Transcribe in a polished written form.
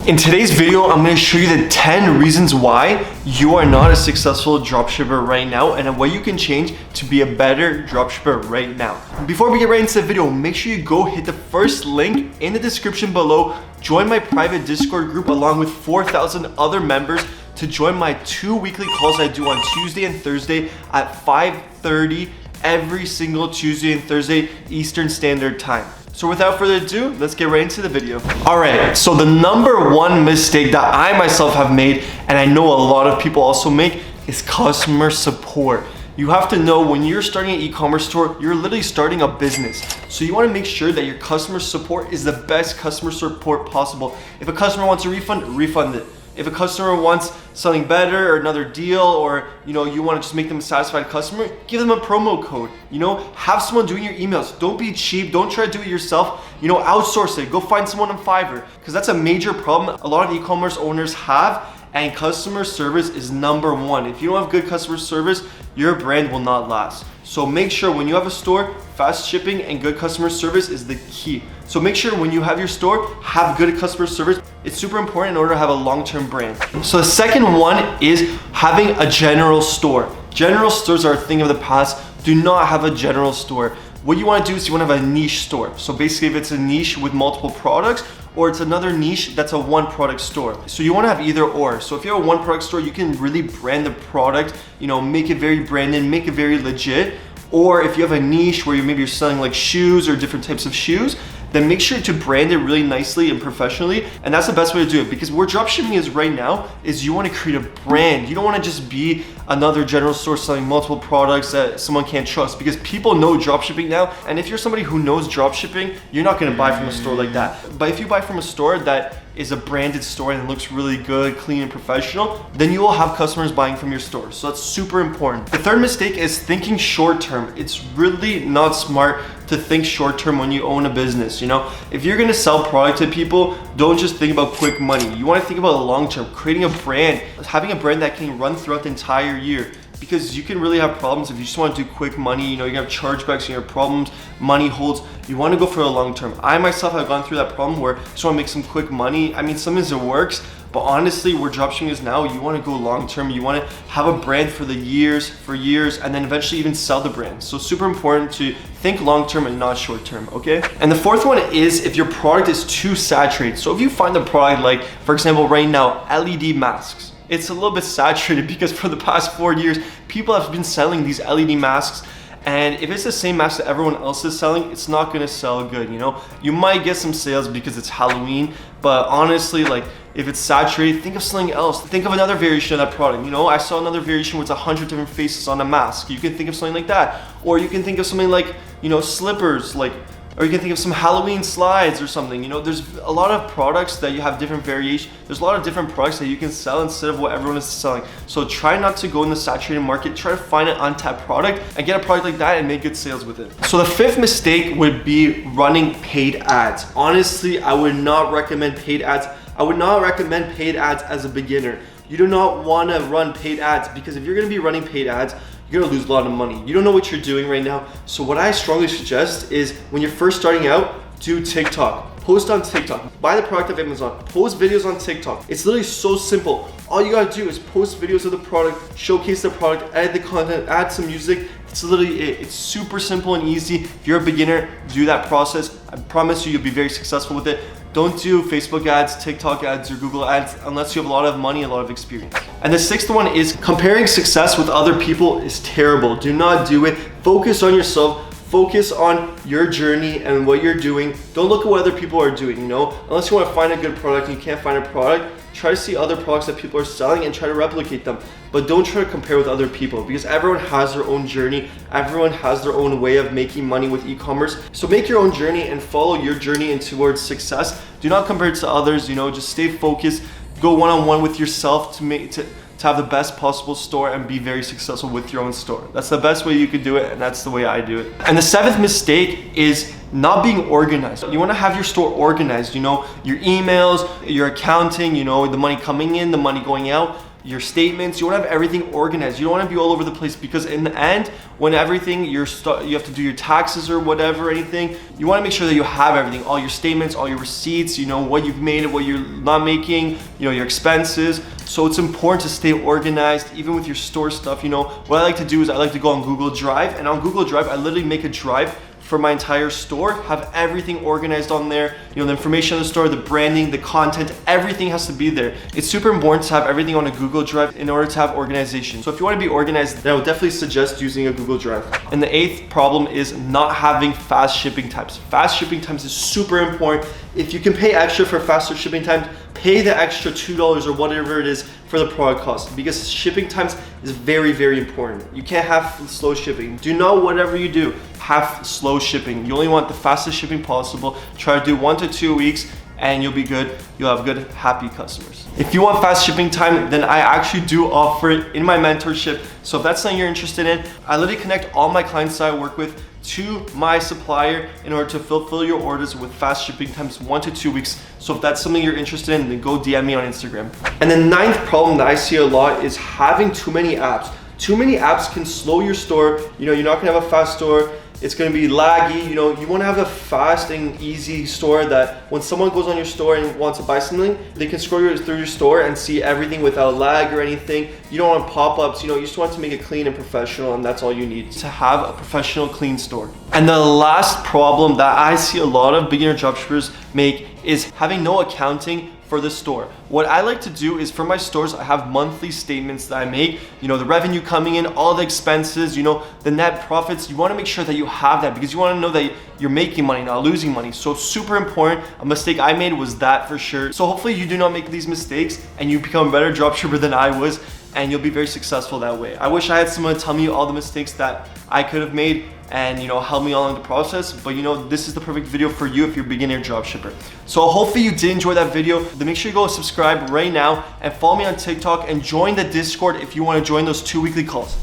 In today's video, I'm going to show you the 10 reasons why you are not a successful dropshipper right now and what you can change to be a better dropshipper right now. Before we get right into the video, make sure you go hit the first link in the description below, join my private Discord group along with 4,000 other members to join my 2 weekly calls I do on Tuesday and Thursday at 5:30 every single Tuesday and Thursday Eastern Standard Time. So without further ado, let's get right into the video. All right, so the number one mistake that I myself have made, and I know a lot of people also make, is customer support. You have to know when you're starting an e-commerce store, you're literally starting a business. So you wanna make sure that your customer support is the best customer support possible. If a customer wants a refund, refund it. If a customer wants something better or another deal, or you want to just make them a satisfied customer, give them a promo code. Have someone doing your emails. Don't be cheap. Don't try to do it yourself. Outsource it. Go find someone on Fiverr, because that's a major problem a lot of e-commerce owners have. And customer service is number one. If you don't have good customer service, your brand will not last. So make sure when you have a store, fast shipping and good customer service is the key. So make sure when you have your store, have good customer service. It's super important in order to have a long-term brand. So the second one is having a general store. General stores are a thing of the past. Do not have a general store. What you want to do is you want to have a niche store. So basically if it's a niche with multiple products, or it's another niche that's a one product store. So you want to have either or. So if you have a one product store, you can really brand the product, make it very branded, make it very legit. Or if you have a niche where maybe you're selling like shoes or different types of shoes, then make sure to brand it really nicely and professionally. And that's the best way to do it, because where dropshipping is right now is you want to create a brand. You don't want to just be another general store selling multiple products that someone can't trust, because people know dropshipping now. And if you're somebody who knows dropshipping, you're not going to buy from a store like that. But if you buy from a store that is a branded store and it looks really good, clean and professional, then you will have customers buying from your store. So that's super important. The third mistake is thinking short term. It's really not smart to think short term when you own a business. If you're gonna sell product to people, don't just think about quick money. You wanna think about the long term, creating a brand, having a brand that can run throughout the entire year. Because you can really have problems if you just want to do quick money. You have chargebacks, you have problems, money holds. You want to go for the long term. I myself have gone through that problem where I just want to make some quick money. I mean, sometimes it works, but honestly, where dropshipping is now, you want to go long term. You want to have a brand for years, and then eventually even sell the brand. So super important to think long term and not short term, okay? And the fourth one is if your product is too saturated. So if you find the product, like for example, right now, LED masks. It's a little bit saturated because for the past 4 years, people have been selling these LED masks. And if it's the same mask that everyone else is selling, it's not gonna sell good, You might get some sales because it's Halloween, but honestly, if it's saturated, think of something else. Think of another variation of that product. I saw another variation with 100 different faces on a mask. You can think of something like that. Or you can think of something like, slippers, or you can think of some Halloween slides or something. There's a lot of products that you have different variation. There's a lot of different products that you can sell instead of what everyone is selling. So try not to go in the saturated market. Try to find an untapped product and get a product like that and make good sales with it. So the fifth mistake would be running paid ads. Honestly, I would not recommend paid ads. I would not recommend paid ads as a beginner. You do not want to run paid ads, because if you're going to be running paid ads, you're gonna lose a lot of money. You don't know what you're doing right now. So what I strongly suggest is when you're first starting out, do TikTok. Post on TikTok. Buy the product of Amazon. Post videos on TikTok. It's literally so simple. All you gotta do is post videos of the product, showcase the product, edit the content, add some music. It's literally it. It's super simple and easy. If you're a beginner, do that process. I promise you'll be very successful with it. Don't do Facebook ads, TikTok ads, or Google ads unless you have a lot of money, a lot of experience. And the sixth one is comparing success with other people is terrible. Do not do it. Focus on yourself. Focus on your journey and what you're doing. Don't look at what other people are doing, Unless you want to find a good product and you can't find a product, try to see other products that people are selling and try to replicate them. But don't try to compare with other people, because everyone has their own journey. Everyone has their own way of making money with e-commerce. So make your own journey and follow your journey towards success. Do not compare it to others, just stay focused. Go one-on-one with yourself to have the best possible store and be very successful with your own store. That's the best way you could do it, and that's the way I do it. And the seventh mistake is not being organized. You want to have your store organized, your emails, your accounting, the money coming in, the money going out. your statements. You want to have everything organized. You don't want to be all over the place, because in the end, when everything you have to do your taxes or whatever, anything, you want to make sure that you have everything, all your statements, all your receipts, you know, what you've made, what you're not making, you know, your expenses. So it's important to stay organized, even with your store stuff. You know, what I like to do is I like to go on Google Drive, and on Google Drive, I literally make a drive for my entire store, have everything organized on there. You know, the information of the store, the branding, the content, everything has to be there. It's super important to have everything on a Google Drive in order to have organization. So if you want to be organized, then I would definitely suggest using a Google Drive. And the 8th problem is not having fast shipping times. Fast shipping times is super important. If you can pay extra for faster shipping times, pay the extra $2 or whatever it is for the product cost, because shipping times is very, very important. You can't have slow shipping. Do not, whatever you do, have slow shipping. You only want the fastest shipping possible. Try to do 1 to 2 weeks and you'll be good. You'll have good, happy customers. If you want fast shipping time, then I actually do offer it in my mentorship. So if that's something you're interested in, I literally connect all my clients that I work with to my supplier in order to fulfill your orders with fast shipping times 1 to 2 weeks. So if that's something you're interested in, then go DM me on Instagram. And the 9th problem that I see a lot is having too many apps. Too many apps can slow your store. You know, you're not gonna have a fast store. It's gonna be laggy. You know, you wanna have a fast and easy store that when someone goes on your store and wants to buy something, they can scroll through your store and see everything without lag or anything. You don't want pop-ups, you know, you just want to make it clean and professional, and that's all you need to have a professional, clean store. And the last problem that I see a lot of beginner dropshippers make is having no accounting for the store. What I like to do is for my stores, I have monthly statements that I make, you know, the revenue coming in, all the expenses, you know, the net profits. You wanna make sure that you have that, because you wanna know that you're making money, not losing money. So super important. A mistake I made was that for sure. So hopefully you do not make these mistakes and you become a better dropshipper than I was, and you'll be very successful that way. I wish I had someone to tell me all the mistakes that I could have made and, you know, help me along the process. But you know, this is the perfect video for you if you're a beginner dropshipper. So hopefully you did enjoy that video. Then make sure you go subscribe right now and follow me on TikTok and join the Discord if you want to join those 2 weekly calls.